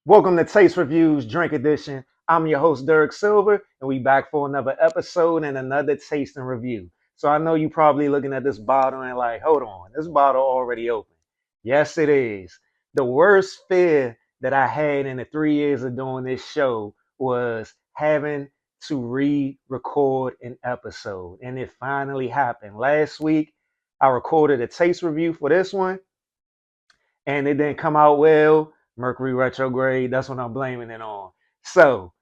Welcome to Taste Reviews Drink Edition. I'm your host, Derek Silver, and we back for another episode and another tasting review. So I know you probably looking at this bottle and like, hold on, this bottle already open. Yes, it is. The worst fear that I had in the 3 years of doing this show was having to re-record an episode. And it finally happened. Last week, I recorded a taste review for this one and it didn't come out well. Mercury retrograde, that's what I'm blaming it on. So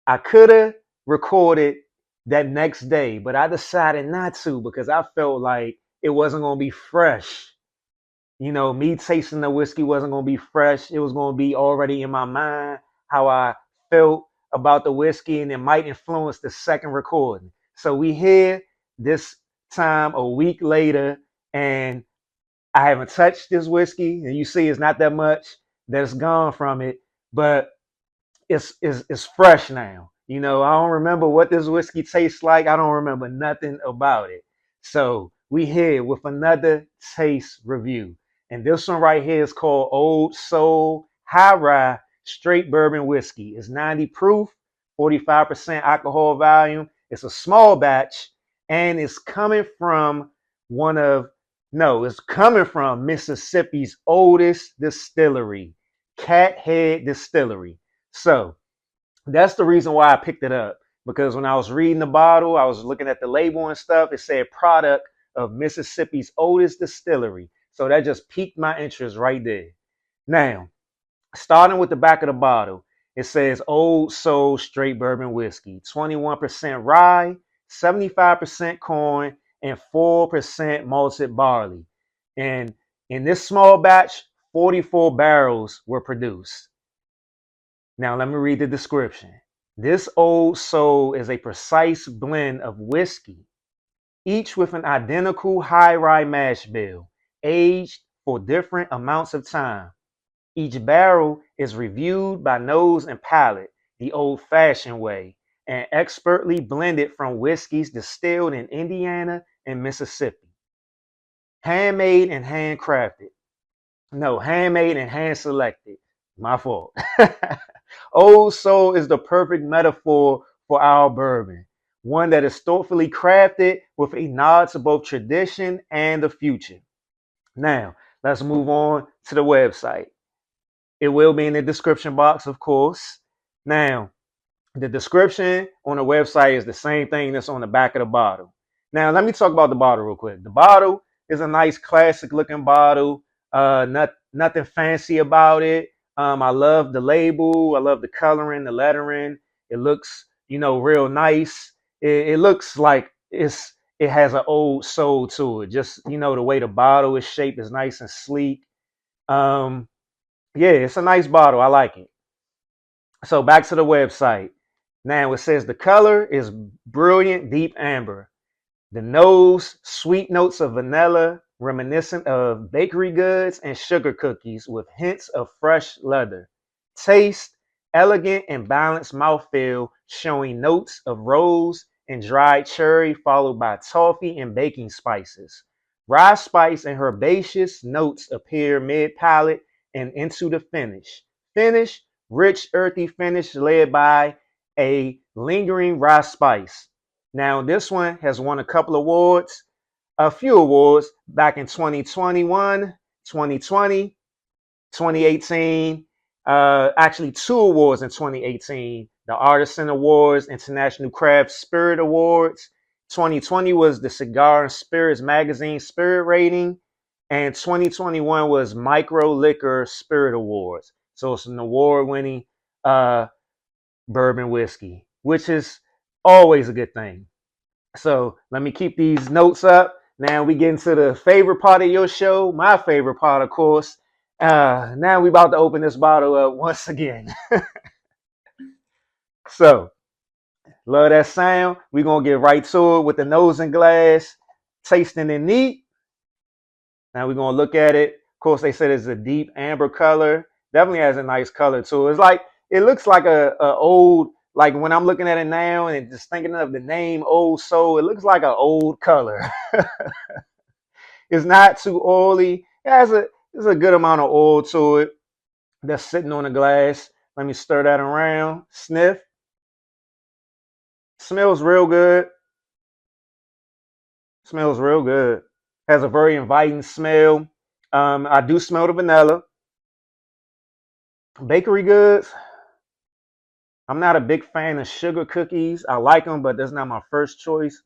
I could have recorded that next day, but I decided not to because I felt like it wasn't going to be fresh. You know, me tasting the whiskey wasn't going to be fresh. It was going to be already in my mind how I felt about the whiskey, and it might influence the second recording. So we here this time a week later, and I haven't touched this whiskey, and you see it's not that much that's gone from it, but it's fresh now. You know, I don't remember what this whiskey tastes like. I don't remember nothing about it. So we here with another taste review. And this one right here is called Old Soul High Rye Straight Bourbon Whiskey. It's 90 proof, 45% alcohol volume. It's a small batch, and it's coming from one of no, it's coming from Mississippi's oldest distillery, Cathead Distillery. So that's the reason why I picked it up, because when I was reading the bottle, I was looking at the label and stuff. It said product of Mississippi's oldest distillery. So that just piqued my interest right there. Now, starting with the back of the bottle, it says Old Soul Straight Bourbon Whiskey, 21% rye, 75% corn, and 4% malted barley. And in this small batch, 44 barrels were produced. Now, let me read the description. This Old Soul is a precise blend of whiskey, each with an identical high rye mash bill, aged for different amounts of time. Each barrel is reviewed by nose and palate the old-fashioned way and expertly blended from whiskeys distilled in Indiana and Mississippi. Handmade and handcrafted. No, handmade and hand selected. My fault. Old Soul is the perfect metaphor for our bourbon, one that is thoughtfully crafted with a nod to both tradition and the future. Now, let's move on to the website. It will be in the description box, of course. Now, the description on the website is the same thing that's on the back of the bottle. Now, let me talk about the bottle real quick. The bottle is a nice classic looking bottle. Nothing fancy about it. I love the label. I love the coloring, the lettering. It looks, real nice. It looks like it has an old soul to it. Just, the way the bottle is shaped is nice and sleek. Um, yeah, it's a nice bottle. I like it. So back to the website. Now it says the color is brilliant deep amber. The nose, sweet notes of vanilla, reminiscent of bakery goods and sugar cookies with hints of fresh leather. Taste, elegant and balanced mouthfeel, showing notes of rose and dried cherry, followed by toffee and baking spices. Rye spice and herbaceous notes appear mid palate and into the finish. Finish, rich, earthy finish led by a lingering rye spice. Now, this one has won a couple awards, a few awards back in 2021, 2020, 2018. Actually, two awards in 2018, the Artisan Awards, International Craft Spirit Awards. 2020 was the Cigar and Spirits Magazine Spirit Rating, and 2021 was Micro Liquor Spirit Awards. So it's an award-winning uh, bourbon whiskey, which is always a good thing. So let me keep these notes up. Now we get into the favorite part of your show, my favorite part, of course. Now we about to open this bottle up once again. So love that sound. We're gonna get right to it with the nose and glass, tasting it neat. Now we're gonna look at it. Of course, they said it's a deep amber color. Definitely has a nice color too. It's like it looks like a old, like when I'm looking at it now and just thinking of the name Old Soul, it looks like an old color. It's not too oily. It has there's a good amount of oil to it that's sitting on the glass. Let me stir that around. Sniff. Smells real good. Smells real good. Has a very inviting smell. I do smell the vanilla. Bakery goods. I'm not a big fan of sugar cookies. I like them, but that's not my first choice.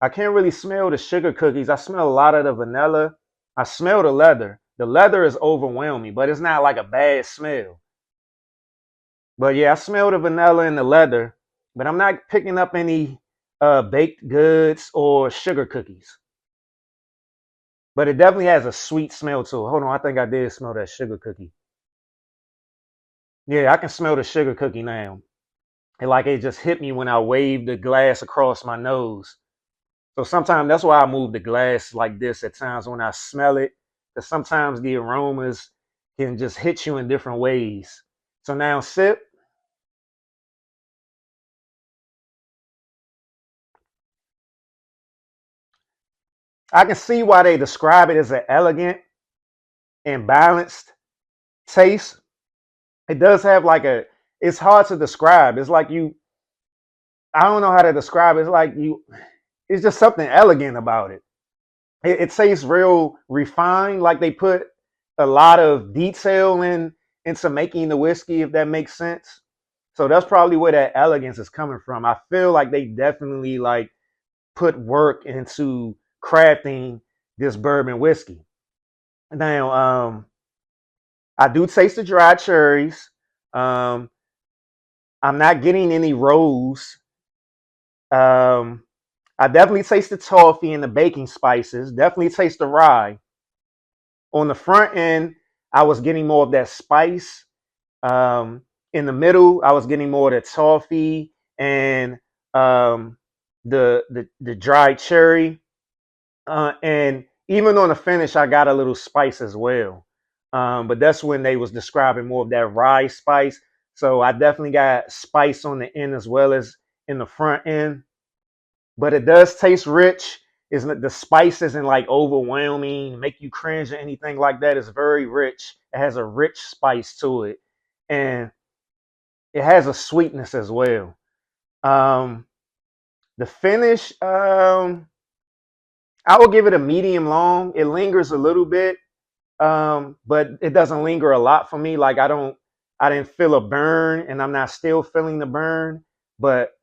I can't really smell the sugar cookies. I smell a lot of the vanilla. I smell the leather. The leather is overwhelming, but it's not like a bad smell. But yeah, I smell the vanilla and the leather, but I'm not picking up any baked goods or sugar cookies. But it definitely has a sweet smell to it. Hold on, I think I did smell that sugar cookie. Yeah, I can smell the sugar cookie now. And like it just hit me when I waved the glass across my nose. So sometimes that's why I move the glass like this at times when I smell it. Because sometimes the aromas can just hit you in different ways. So now sip. I can see why they describe it as an elegant and balanced taste. It does have like a, it's hard to describe. It's like you, I don't know how to describe it. It's like you, it's just something elegant about it. It tastes real refined, like they put a lot of detail into making the whiskey, if that makes sense. So that's probably where that elegance is coming from. I feel like they definitely like put work into crafting this bourbon whiskey. Now, I do taste the dried cherries. Um, I'm not getting any rose. Um, I definitely taste the toffee and the baking spices. Definitely taste the rye. On the front end, I was getting more of that spice. Um, in the middle, I was getting more of the toffee and um, the dried cherry. And even on the finish, I got a little spice as well. But that's when they was describing more of that rye spice. So I definitely got spice on the end as well as in the front end. But it does taste rich. Isn't the spice isn't like overwhelming, make you cringe or anything like that. It's very rich. It has a rich spice to it, and it has a sweetness as well. Um, the finish, I will give it a medium long. It lingers a little bit, but it doesn't linger a lot for me. Like I didn't feel a burn, and I'm not still feeling the burn, but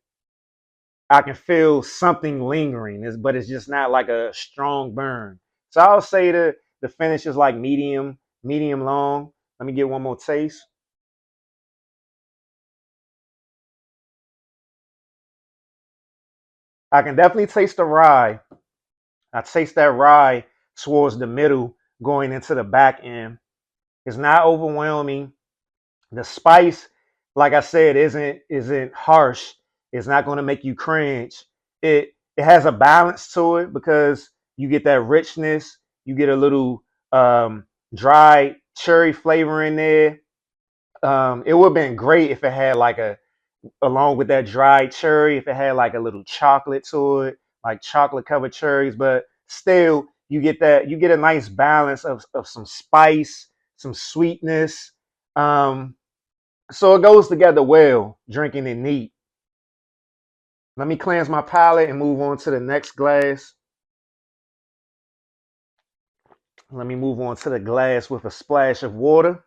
I can feel something lingering. But it's just not like a strong burn. So I'll say the finish is like medium long. Let me get one more taste. I can definitely taste the rye. I taste that rye towards the middle, going into the back end. It's not overwhelming. The spice, like I said, isn't harsh. It's not going to make you cringe. It has a balance to it because you get that richness. You get a little dry cherry flavor in there. It would have been great if it had like a, along with that dried cherry, if it had like a little chocolate to it, like chocolate covered cherries. But still, you get a nice balance of some spice, some sweetness. So it goes together well, drinking it neat. Let me cleanse my palate and move on to the next glass. Let me move on to the glass with a splash of water.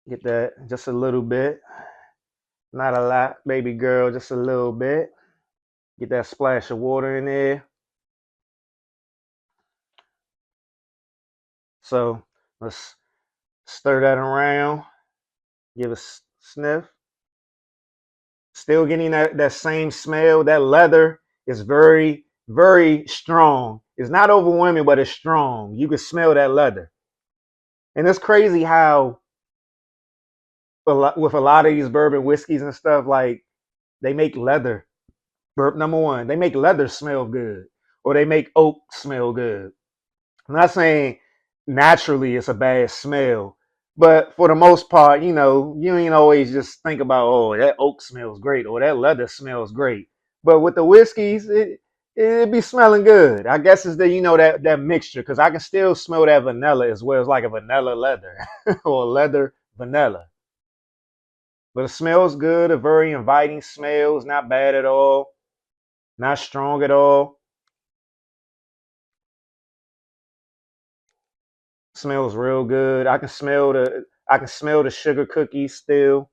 Get that just a little bit. Not a lot, baby girl, just a little bit. Get that splash of water in there. So let's stir that around. Give a sniff. Still getting that same smell. That leather is very strong. It's not overwhelming, but it's strong. You can smell that leather. And it's crazy how with a lot of these bourbon whiskeys and stuff, like they make leather. Number one, they make leather smell good, or they make oak smell good. I'm not saying naturally it's a bad smell, but for the most part, you ain't always just think about, oh, that oak smells great or that leather smells great. But with the whiskeys, it be smelling good. I guess it's the that mixture because I can still smell that vanilla as well as like a vanilla leather or leather vanilla. But it smells good, a very inviting smell. It's not bad at all, not strong at all. Smells real good. I can smell the sugar cookies still,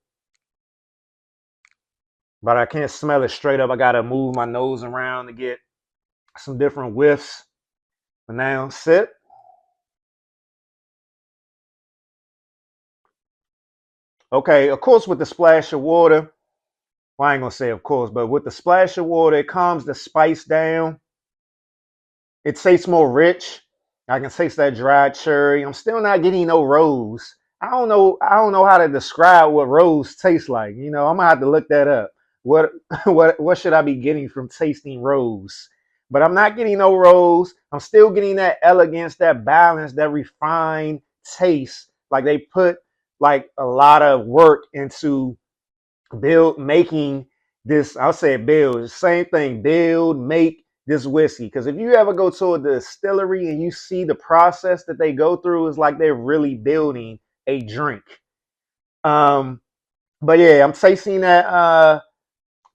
but I can't smell it straight up. I gotta move my nose around to get some different whiffs. But now sip. Okay, of course with the splash of water. Well, I ain't gonna say of course, but with the splash of water, it calms the spice down. It tastes more rich. I can taste that dried cherry. I'm still not getting no rose. I don't know how to describe what rose tastes like. I'm gonna have to look that up. What what should I be getting from tasting rose? But I'm not getting no rose. I'm still getting that elegance, that balance, that refined taste. Like they put like a lot of work into build making this. I'll say build, same thing, build, make this whiskey. Because if you ever go to a distillery and you see the process that they go through, it's like they're really building a drink. um but yeah, I'm tasting that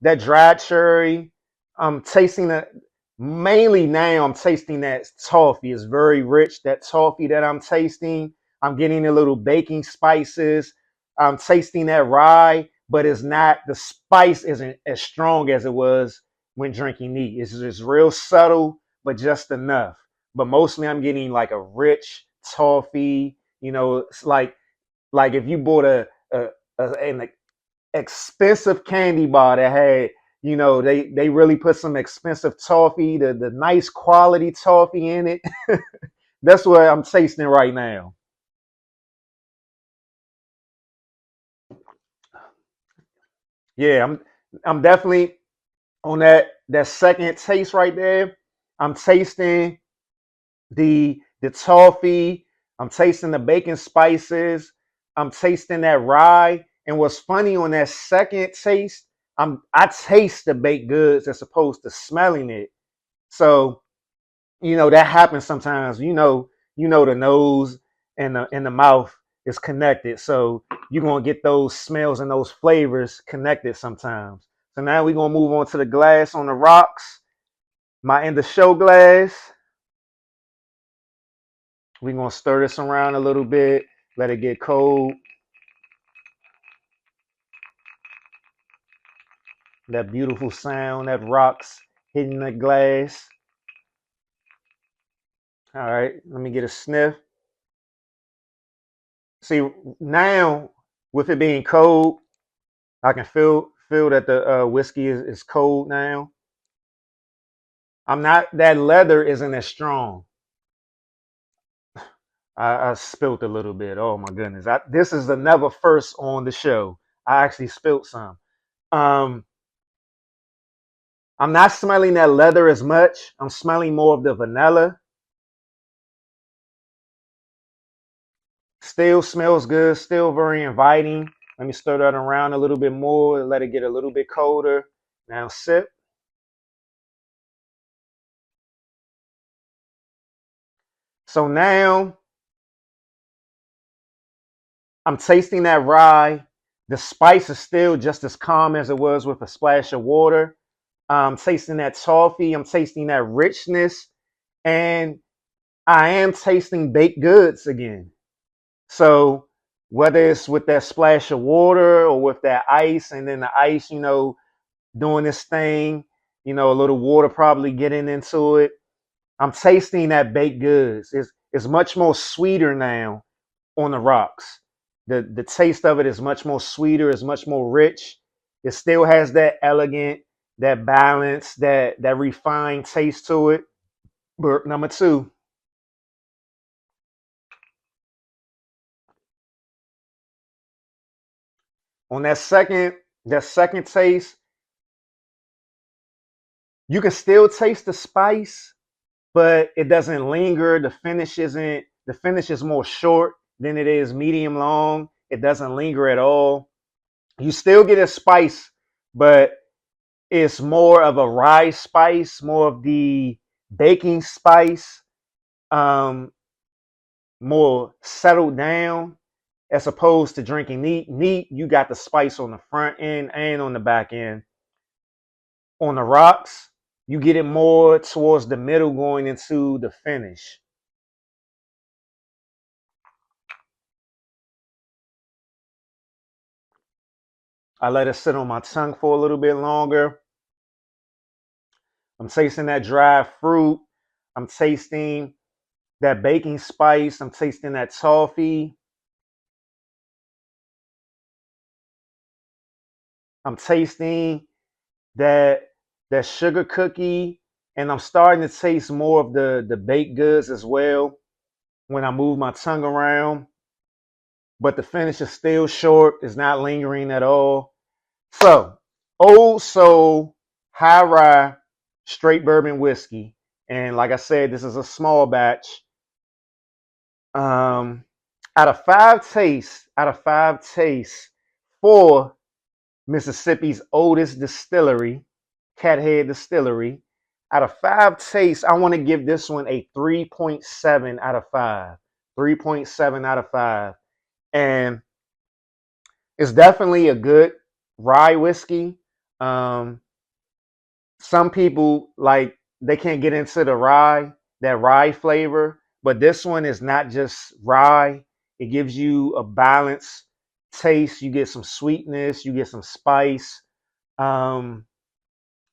dried cherry. I'm tasting that mainly now. I'm tasting that toffee. It's very rich. That toffee that I'm tasting. I'm getting a little baking spices. I'm tasting that rye, but it's not, the spice isn't as strong as it was when drinking neat. It's just real subtle, but just enough. But mostly I'm getting like a rich toffee. It's like if you bought an expensive candy bar that had, they really put some expensive toffee, the nice quality toffee in it. That's what I'm tasting right now. Yeah, I'm definitely on that second taste right there. I'm tasting the toffee. I'm tasting the bacon spices. I'm tasting that rye. And what's funny on that second taste, I taste the baked goods as opposed to smelling it. So that happens sometimes. The nose and the mouth is connected. So you're gonna get those smells and those flavors connected sometimes. So now we're gonna move on to the glass on the rocks. My in the show glass. We're gonna stir this around a little bit, let it get cold. That beautiful sound, that rocks hitting the glass. All right, let me get a sniff. See, now with it being cold, I can feel that the whiskey is cold now. I'm not that leather isn't as strong. I spilt a little bit. Oh my goodness! This is the never first on the show. I actually spilt some. Um, I'm not smelling that leather as much. I'm smelling more of the vanilla. Still smells good. Still very inviting. Let me stir that around a little bit more. Let it get a little bit colder. Now sip. So now I'm tasting that rye. The spice is still just as calm as it was with a splash of water. I'm tasting that toffee. I'm tasting that richness. And I am tasting baked goods again. So whether it's with that splash of water or with that ice, and then the ice, doing this thing, a little water probably getting into it. I'm tasting that baked goods. It's much more sweeter now on the rocks. The taste of it is much more sweeter, it's much more rich. It still has that elegant, that balance, that refined taste to it. But number two, on that second taste, you can still taste the spice, but it doesn't linger. The finish is more short than it is medium long. It doesn't linger at all. You still get a spice, but it's more of a rye spice, more of the baking spice, um, more settled down. As opposed to drinking neat, you got the spice on the front end and on the back end. On the rocks, you get it more towards the middle going into the finish. I let it sit on my tongue for a little bit longer. I'm tasting that dried fruit. I'm tasting that baking spice. I'm tasting that toffee. I'm tasting that that sugar cookie, and I'm starting to taste more of the baked goods as well when I move my tongue around. But the finish is still short. It's not lingering at all. So, Old Soul High Rye Straight Bourbon Whiskey, and like I said, this is a small batch. Um, out of five tastes, for Mississippi's oldest distillery, Cathead Distillery. Out of five tastes, I want to give this one a 3.7 out of 5. 3.7 out of 5. And it's definitely a good rye whiskey. Um, some people like they can't get into that rye flavor, but this one is not just rye. It gives you a balanced taste. You get some sweetness, you get some spice, um,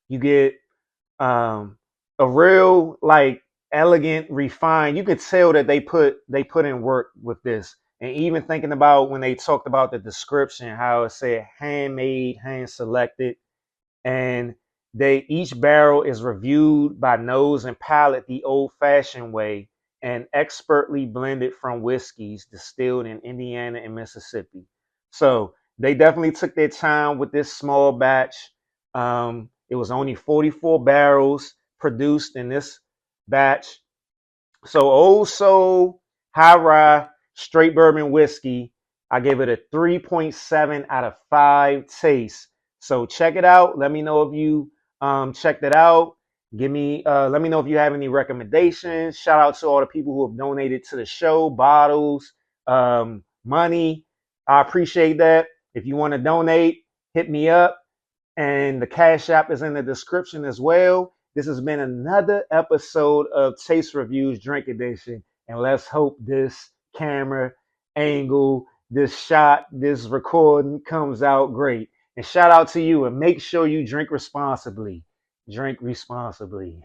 you get a real like elegant, refined. You could tell that they put in work with this. And even thinking about when they talked about the description, how it said handmade, hand selected, and they each barrel is reviewed by nose and palate the old-fashioned way and expertly blended from whiskeys distilled in Indiana and Mississippi. So they definitely took their time with this small batch. It was only 44 barrels produced in this batch. So Old Soul High Rye Straight Bourbon Whiskey, I gave it a 3.7 out of 5 tastes. So check it out. Let me know if you checked it out. Let me know if you have any recommendations. Shout out to all the people who have donated to the show, bottles, money. I appreciate that. If you want to donate, hit me up, and the Cash App is in the description as well. This has been another episode of Taste Reviews Drink Edition, and let's hope this camera angle, this shot, this recording comes out great. And shout out to you, and make sure you drink responsibly. Drink responsibly.